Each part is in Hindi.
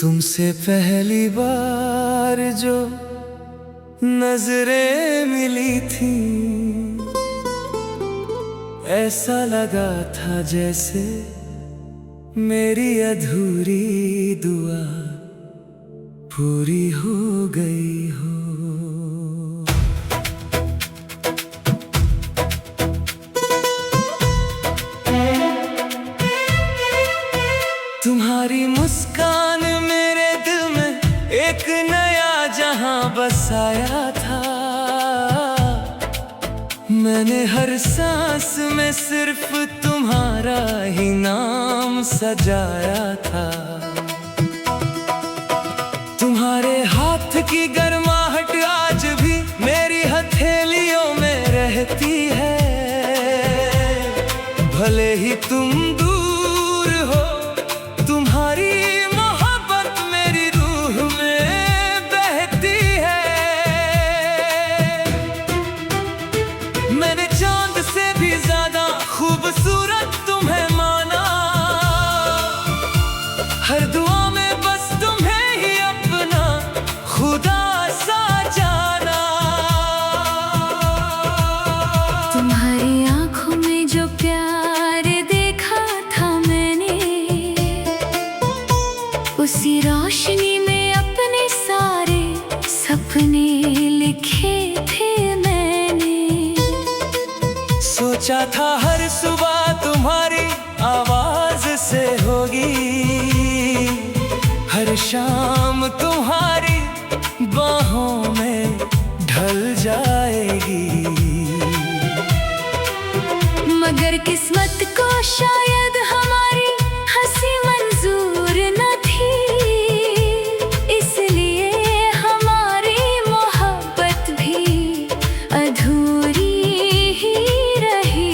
तुमसे पहली बार जो नजरें मिली थी, ऐसा लगा था जैसे मेरी अधूरी दुआ पूरी हो गई हो। तुम्हारी मुस्कान मेरे दिल में एक नया जहां बसाया था। मैंने हर सांस में सिर्फ तुम्हारा ही नाम सजाया था। तुम्हारे हाथ की गर्माहट आज भी मेरी हथेलियों में रहती है। भले ही तुम दूर हो, तुम्हारी मोहब्बत मेरी रूह में बहती है। मैंने चांद से भी ज्यादा खूबसूरत तुम्हें माना। हर दुआ में बस तुम्हें ही अपना खुदा सा जाना। तुम्हारी आंखों में जो प्यार देखा था मैंने, उसी रोशनी में अपने सारे सपने लिखे थे मैंने। सोचा था हर सुबह तुम्हारी आवाज से होगी, हर शाम तुम्हारी बाहों में ढल जाएगी। मगर किस्मत को शायद हमारी हंसी मंजूर न थी, इसलिए हमारी मोहब्बत भी अधूरी ही रही।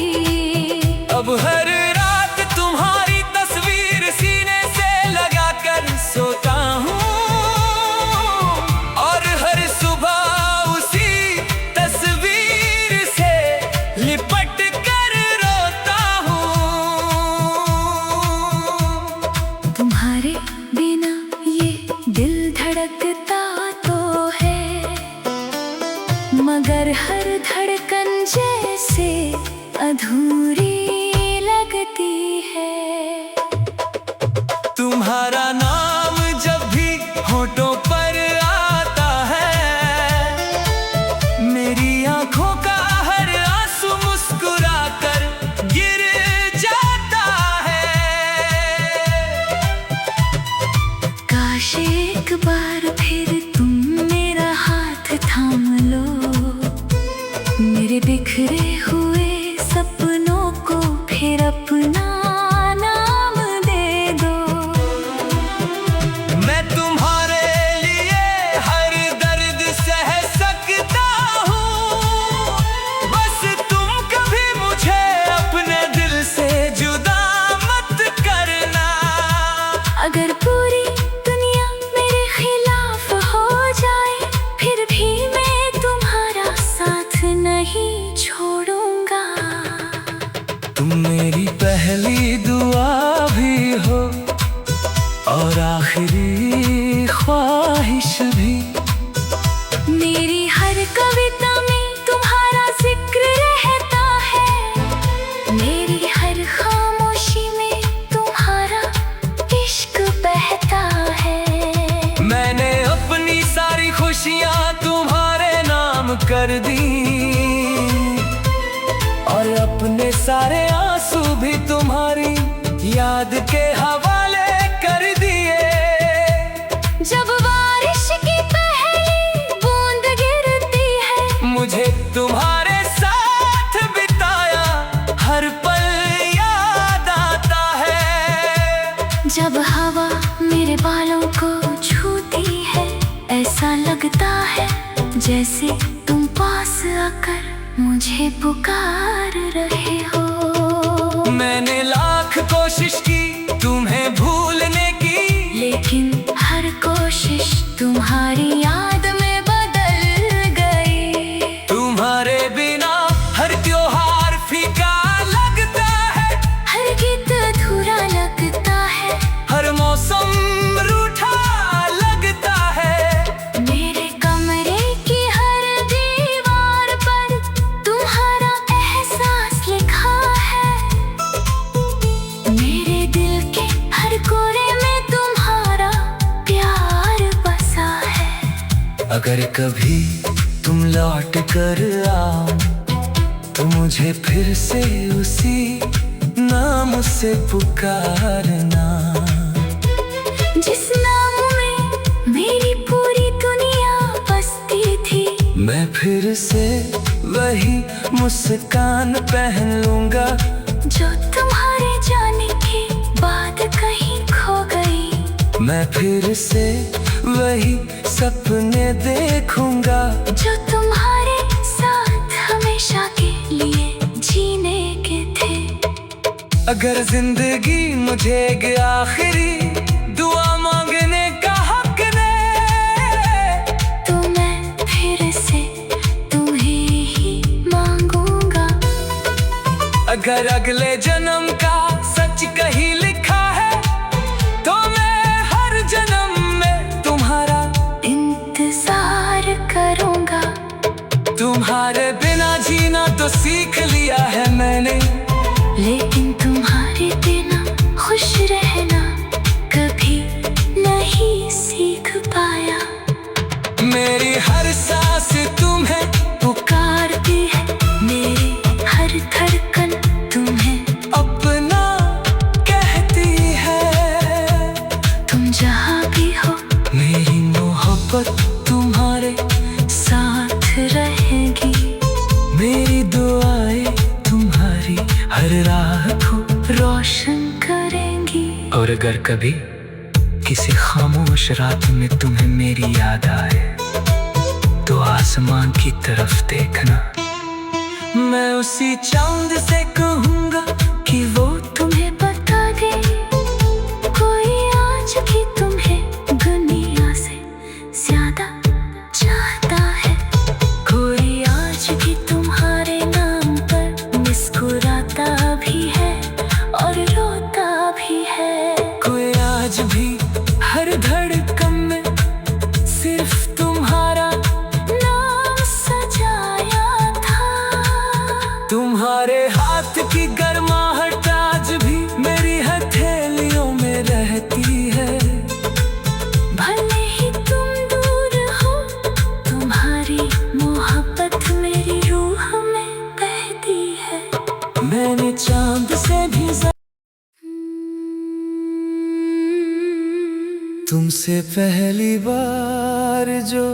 अब हर रात तुम्हारी तस्वीर सीने से लगाकर सोता हूँ, और हर सुबह उसी तस्वीर से लिपट कर रोता हूँ। तुम्हारे बिना ये दिल धड़कता तो है, मगर हर धड़कन जैसे अधूरी लगती है। तुम्हारा नाम जब भी होठों पर आता है, मेरी आंखों का हर आंसू मुस्कुरा कर गिर जाता है। काश एक बार फिर तुम मेरा हाथ थाम लो, मेरे बिखरे हुए सपनों को फिर अपना नाम दे दो। मैं तुम्हारे लिए हर दर्द सह सकता हूँ, बस तुम कभी मुझे अपने दिल से जुदा मत करना। अगर पूरी दुनिया मेरे खिलाफ हो जाए, फिर भी मैं तुम्हारा साथ नहीं छोड़ूंगा। तुम मेरी पहली दुआ भी हो और आखिरी ख्वाहिश भी। मेरी हर कविता में तुम्हारा जिक्र रहता है, मेरी हर खामोशी में तुम्हारा इश्क बहता है। मैंने अपनी सारी खुशियाँ तुम्हारे नाम कर दी, और अपने सारे आंसू भी तुम्हारी याद के हवाले कर दिए। जब बारिश की पहली बूंद गिरती है, मुझे तुम्हारे साथ बिताया हर पल याद आता है। जब हवा मेरे बालों को छूती है, ऐसा लगता है जैसे तुम पास आकर मुझे पुकार रहे हो। मैंने लाख कोशिश की तुम्हें भूलने की, लेकिन हर कोशिश तुम्हारी याद में बदल गई। तुम्हारे बिना हर त्योहार फीका लगता है, हर गीत अधूरा लगता है। हर मौसम रूठा अगर कभी तुम लौट कर आओ तो मुझे फिर से उसी नाम से पुकारना, जिस नाम में मेरी पूरी दुनिया बसती थी। मैं फिर से वही मुस्कान पहन लूंगा जो तुम्हारे जाने के बाद कहीं खो गई। मैं फिर से वही सपने देखूंगा जो तुम्हारे साथ हमेशा के लिए जीने के थे। अगर जिंदगी मुझे एक आखिरी दुआ मांगने का हक दे तो मैं फिर से तुम्हें ही मांगूंगा। अगर अगले जन्म का सच कहीं लिखा है तो मैं हर जन्म में तुम्हारा इंतजार करूंगा। तुम्हारे बिना जीना तो सीख लिया है मैंने, लेकिन तुम्हारे बिना खुश रहना कभी नहीं सीख पाया। मेरी हर सांस तुम्हें पुकारती है, मेरी हर धड़कन तुम्हें अपना कहती है। तुम जहाँ भी हो मेरी मोहब्बत तुम्हारे साथ रहेगी। मेरी दुआएं तुम्हारी हर राह को रोशन करेंगी। और अगर कभी किसी खामोश रात में तुम्हें मेरी याद आए तो आसमान की तरफ देखना, मैं उसी चांद से कहूंगा कि वो तुम्हें बता दे कोई आज भी तुम्हें दुनिया से ज्यादा चाहता है। कोई आज भी तुम्हारे नाम पर मुस्कुराता भी है और रोता भी है। कोई आज भी हर धड़कन में सिर्फ तुम्हारा नाम सजाया था। तुम्हारे हाथ की गर्माहट आज भी मेरी हथेलियों में रहती है। भले ही तुम दूर हो, तुम्हारी मोहब्बत मेरी रूह में बहती है। मैंने चांद से भी तुमसे पहली बार जो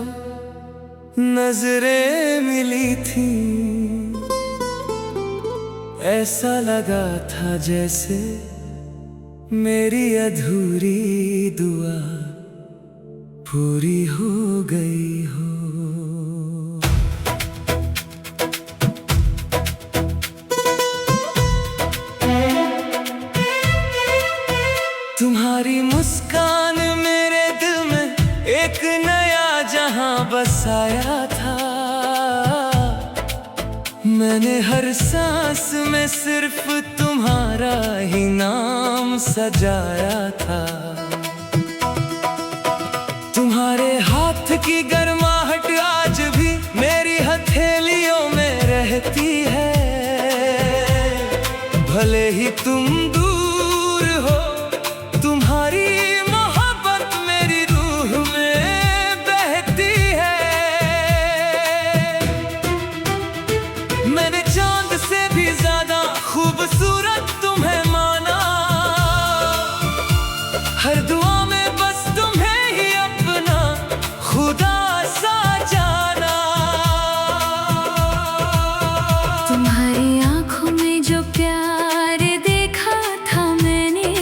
नजरें मिली थी, ऐसा लगा था जैसे मेरी अधूरी दुआ पूरी हो गई हो। तुम्हारी मुस्कान मेरे दिल में एक नया जहां बसाया था। मैंने हर सांस में सिर्फ तुम्हारा ही नाम सजाया था। तुम्हारे हाथ की गर्माहट आज भी मेरी हथेलियों में रहती है। भले ही तुम दूर हो, तुम्हारी मोहब्बत मेरी रूह में बहती है। मैंने चांद से भी ज्यादा खूबसूरत तुम्हें माना, हर दुआ में बस तुम्हें ही अपना खुदा सा जाना। तुम्हारी आंखों में जो प्यार देखा था मैंने,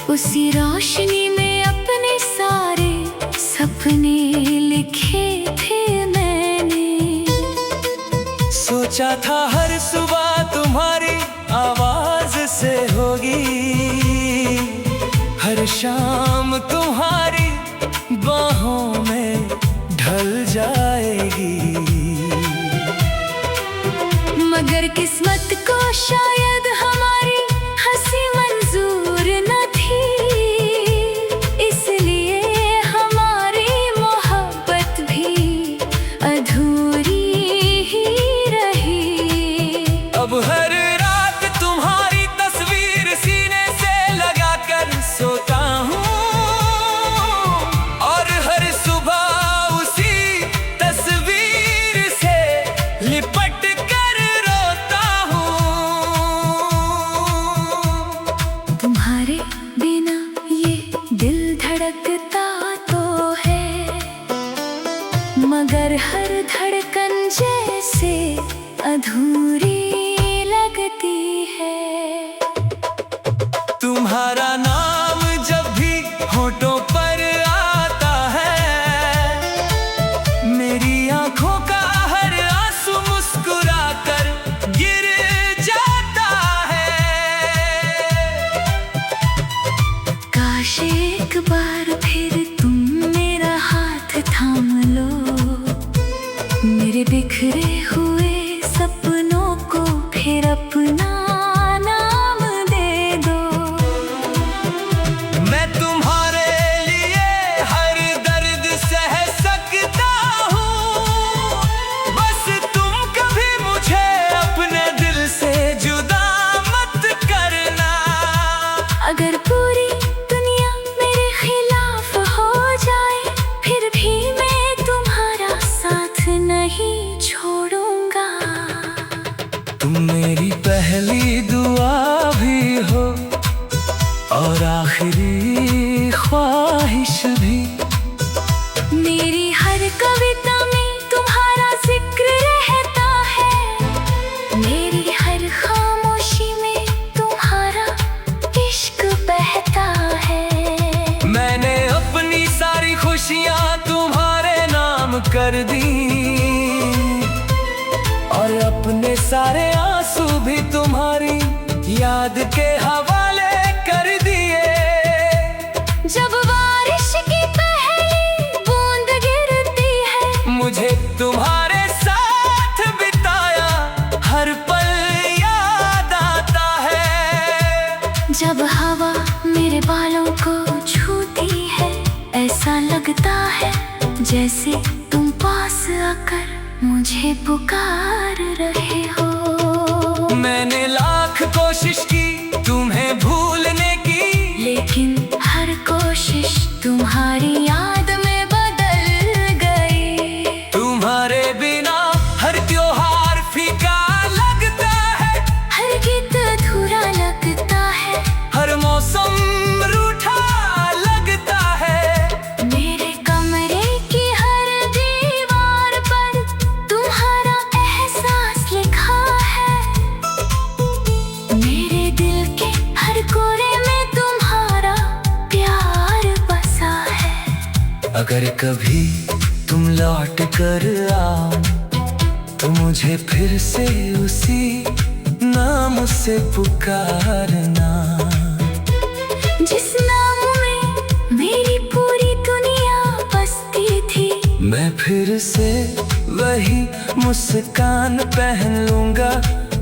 उसी रोशनी में अपने सारे सपने लिखे थे मैंने। सोचा था हर सुबह तुम्हारी आवाज से होगी, हर शाम तुम्हारी बाहों में ढल जाएगी। मगर किस्मत को शायद हमारी हंसी मंजूर न थी, इसलिए हमारी मोहब्बत भी अधूरी ही रही। अब हर रात तुम्हारी तस्वीर सीने से लगाकर सोता हूँ। तुम्हारा नाम जब भी होठों पर आता है, मेरी आंखों का हर आंसू मुस्कुरा कर गिर जाता है। काश एक बार फिर तुम मेरा हाथ थाम लो, मेरे बिखरे हुए सपनों को फिर अपना नाम दे दो। मैं तुम्हारे लिए हर दर्द सह सकता हूँ, बस तुम कभी मुझे अपने दिल से जुदा मत करना। अगर पूरी दुनिया मेरे खिलाफ हो जाए, फिर भी मैं तुम्हारा साथ नहीं छोड़ूंगा। तुम मेरी पहली दुआ भी हो और आखिरी ख्वाहिश भी। मेरी हर कविता में तुम्हारा जिक्र रहता है, मेरी हर खामोशी में तुम्हारा इश्क बहता है। मैंने अपनी सारी खुशियाँ तुम्हारे नाम कर दी और अपने सारे आंसू भी तुम्हारी याद के हवाले कर दिए। जब बारिश की पहली बूंद गिरती है, मुझे तुम्हारे साथ बिताया हर पल याद आता है। जब हवा मेरे बालों को छूती है, ऐसा लगता है जैसे तुम पास आकर मुझे पुकार रहे हो। मैंने लाख कोशिश की तुम्हें भूलने की, लेकिन हर कोशिश तुम्हारी याद में बदल गई। तुम्हारे बिना हर त्योहार फीका लगता है, हर गीत अधूरा लगता है, हर मौसम रूठा लगता है। मेरे कमरे की हर दीवार पर तुम्हारा एहसास लिखा है, मेरे दिल के हर कोने में तुम्हारा प्यार बसा है। अगर कभी तुम लौट कर आओ तो मुझे फिर से उसी नाम से पुकारना, जिस नाम में मेरी पूरी दुनिया बसती थी। मैं फिर से वही मुस्कान पहन लूंगा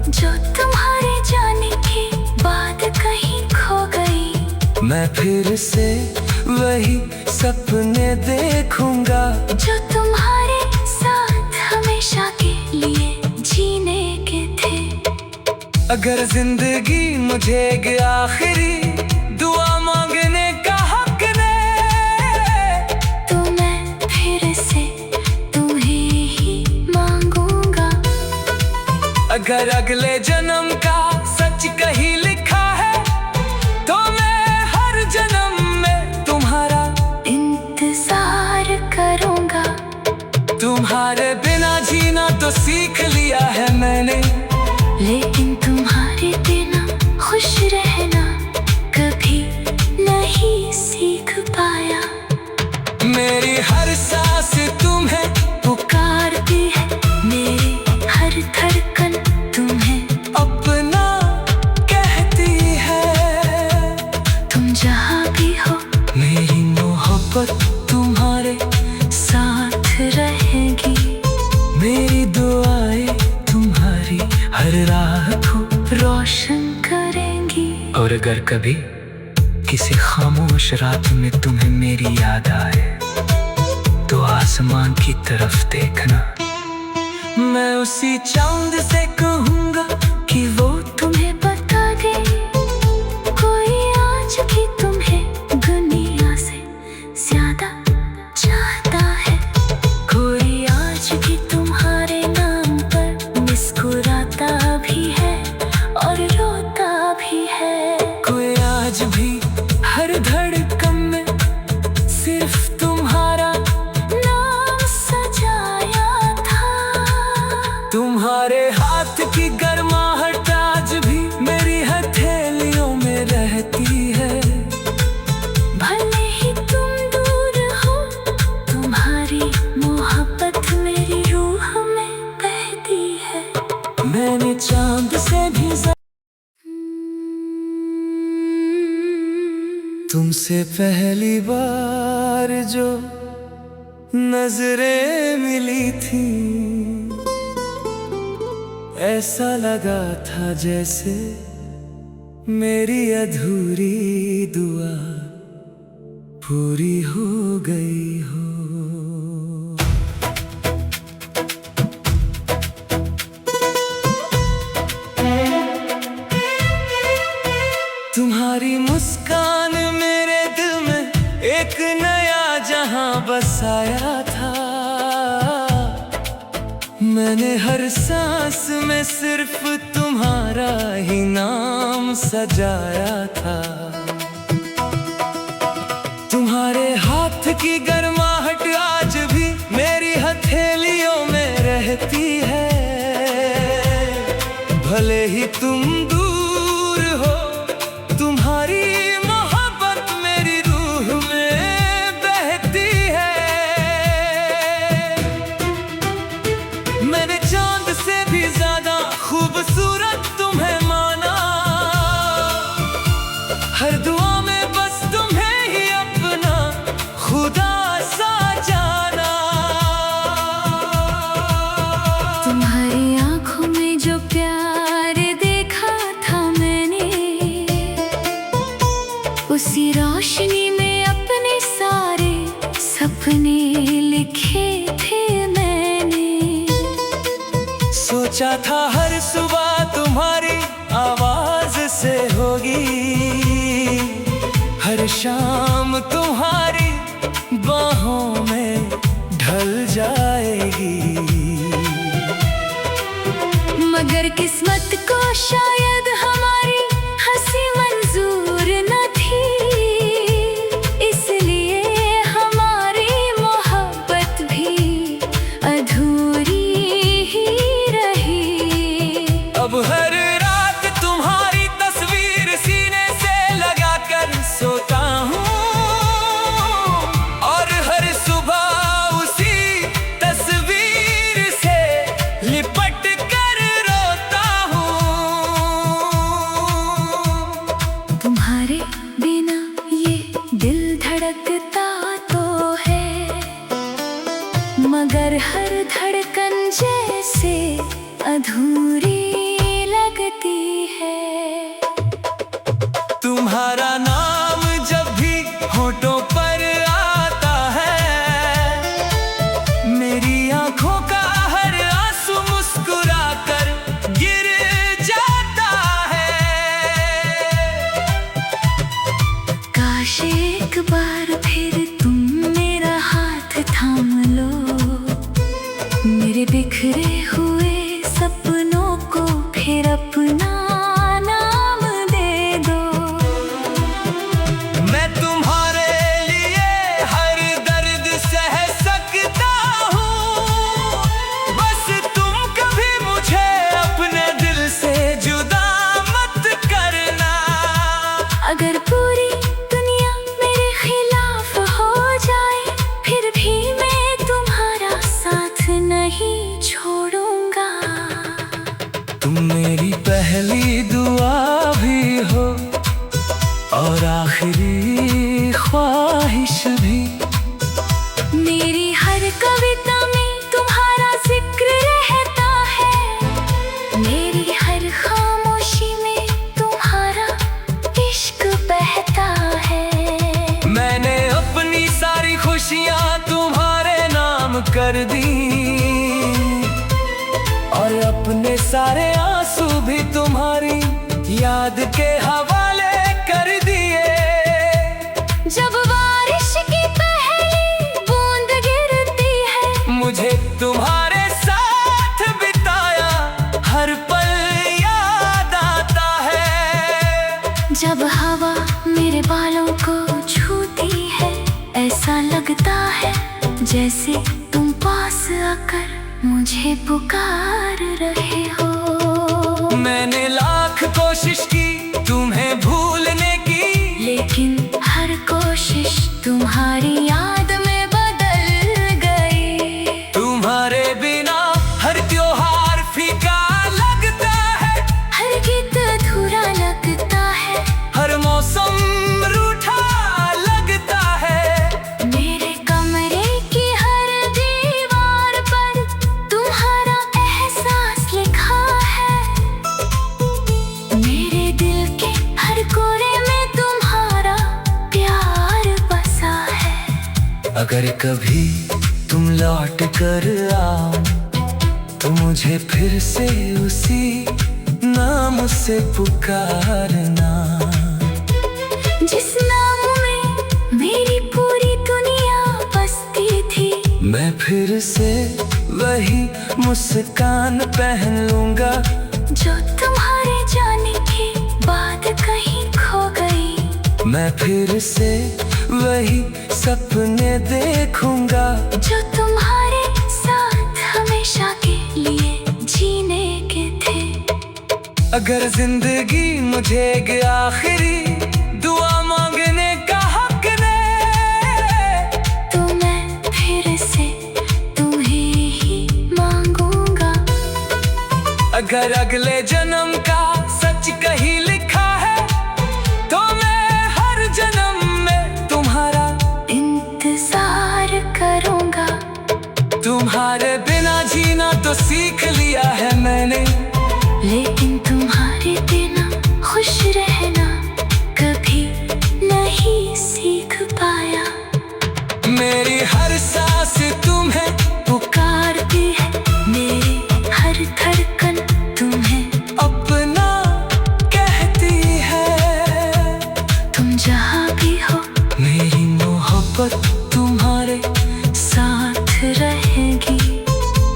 जो तुम्हारे जाने के बाद कहीं खो गई। मैं फिर से वही सपने देखूंगा जो तुम्हारे साथ हमेशा के लिए जीने के थे। अगर जिंदगी मुझे एक आखिरी दुआ मांगने का हक दे, तो मैं फिर से तुम्हें ही मांगूंगा। अगर अगले जन्म का सच कहीं लिखा है, तो मैं हर जन्म में तुम्हारा इंतजार करूंगा। तुम्हारे बिना जीना तो सीख लिया है मैंने, लेकिन तुम्हारे बिना खुश रहना कभी नहीं सीख पाया। मेरी हर सांस तुम्हें पुकारती है, मेरी हर धड़कन तुम्हें अपना कहती है। तुम जहाँ भी हो मेरी मोहब्बत तुम्हारे साथ रहेगी, मेरी दुआएं तुम्हारी हर राह को रोशन करेंगी। और अगर कभी किसी खामोश रात में तुम्हें मेरी याद आए, तो आसमान की तरफ देखना। मैं उसी चांद से कहूँगा कि वो तुम्हें बता दे, कोई आज भी तुम्हें दुनिया से ज्यादा चाहता है। कोई आज भी तुम्हारे नाम पर मुस्कुराता भी है और रोता भी है। कोई आज भी हर धड़कन में सिर्फ तुम्हारा नाम सजाया था। तुम्हारे हाथ की गर्मा तुमसे पहली बार जो नजरें मिली थी, ऐसा लगा था जैसे मेरी अधूरी दुआ पूरी हो गई हो। तुम्हारी मुस्कान मेरे दिल में एक नया जहां बसाया था। मैंने हर सांस में सिर्फ तुम्हारा ही नाम सजाया था। तुम्हारे हाथ की गर्माहट आज भी मेरी हथेलियों में रहती है। भले ही तुम दूर हो, तुम्हारी मोहब्बत मेरी रूह में बहती है। मैंने चांद से भी ज्यादा खूबसूरत तुम्हें माना। हर दुआ में बस तुम्हें ही अपना खुदा सा जाना। तुम्हारी आंखों में जो प्यार देखा था मैंने, उसी रोशनी में अपने सारे सपने लिखे थे मैंने। सोचा था हर सुबह तुम्हारी आवाज से होगी, हर शाम तुम्हारी बाहों में ढल जाएगी। मगर किस्मत को शायद हमारी हंसी मंजूर न थी, इसलिए हमारी मोहब्बत भी अधूरी ही रही। अब हर रात तुम्हारी तस्वीर सीने से लगाकर सोता हूँ, और हर सुबह उसी तस्वीर से लिपट कर रोता हूँ। तुम्हारे बिना ये दिल धड़कता तो है, मगर हर धड़कन जैसे अधूरी लगती है। तुम्हारा नाम जब भी होठों पर आता है, मेरी आंखों का हर आंसू मुस्कुरा कर गिर जाता है। काश एक बार फिर तुम मेरा हाथ थाम लो, मेरे बिखरे हुए सपनों को फिर अपना नाम दे दो। मैं तुम्हारे लिए हर दर्द सह सकता हूँ, बस तुम कभी मुझे अपने दिल से जुदा मत करना। अगर पूरी दुनिया मेरे खिलाफ हो जाए, फिर भी मैं तुम्हारा साथ नहीं छोड़ूंगा। तुम मेरी पहली दुआ भी हो और आखिरी ख्वाहिश भी। मेरी हर कविता में तुम्हारा जिक्र रहता है, मेरी हर खामोशी में तुम्हारा इश्क बहता है। मैंने अपनी सारी खुशियाँ तुम्हारे नाम कर दी, और अपने सारे आंसू भी तुम्हारी याद के हवाले कर दिए। जब बारिश की पहली बूंद गिरती है, मुझे तुम्हारे साथ बिताया हर पल याद आता है। जब हवा मेरे बालों को छूती है, ऐसा लगता है जैसे तुम पास आकर मुझे पुकार रहे हो। मैंने लाख कोशिश की तुम्हें भूलने की, लेकिन हर कोशिश तुम्हारी याद में बदल गई। तुम्हारे बिना हर त्योहार फीका लगता है, हर गीत अधूरा लगता है, हर मौसम रूठा अगर कभी तुम लौट कर आओ तो मुझे फिर से उसी नाम से पुकारना, जिस नाम में मेरी पूरी दुनिया बसती थी। मैं फिर से वही मुस्कान पहन लूंगा जो तुम्हारे जाने के बाद कहीं खो गई। मैं फिर से वही सपने देखूंगा जो तुम्हारे साथ हमेशा के लिए जीने के थे। अगर जिंदगी मुझे एक आखिरी दुआ मांगने का हक दे तो मैं फिर से तुम्हें ही मांगूंगा। अगर अगले जन्म का सच कहीं लिखा है तो मैं हर जन्म में तुम्हारा इंतजार करूंगा। तुम्हारे बिना जीना तो सीख लिया है मैंने, लेकिन तुम्हारे बिना खुश रहना कभी नहीं सीख पाया। मेरी हर सांस तुम्हें पुकारती है, मेरी हर धड़कन तुम्हें अपना कहती है। तुम जहाँ भी हो मेरी मोहब्बत तुम्हारे साथ रहेगी।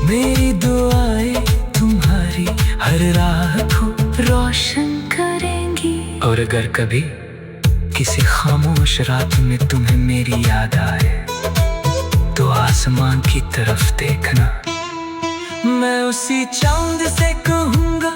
मेरी दुआएं तुम्हारी हर राह को रोशन करेंगी। और अगर कभी किसी खामोश रात में तुम्हें मेरी याद आए तो आसमान की तरफ देखना, मैं उसी चांद से कहूँगा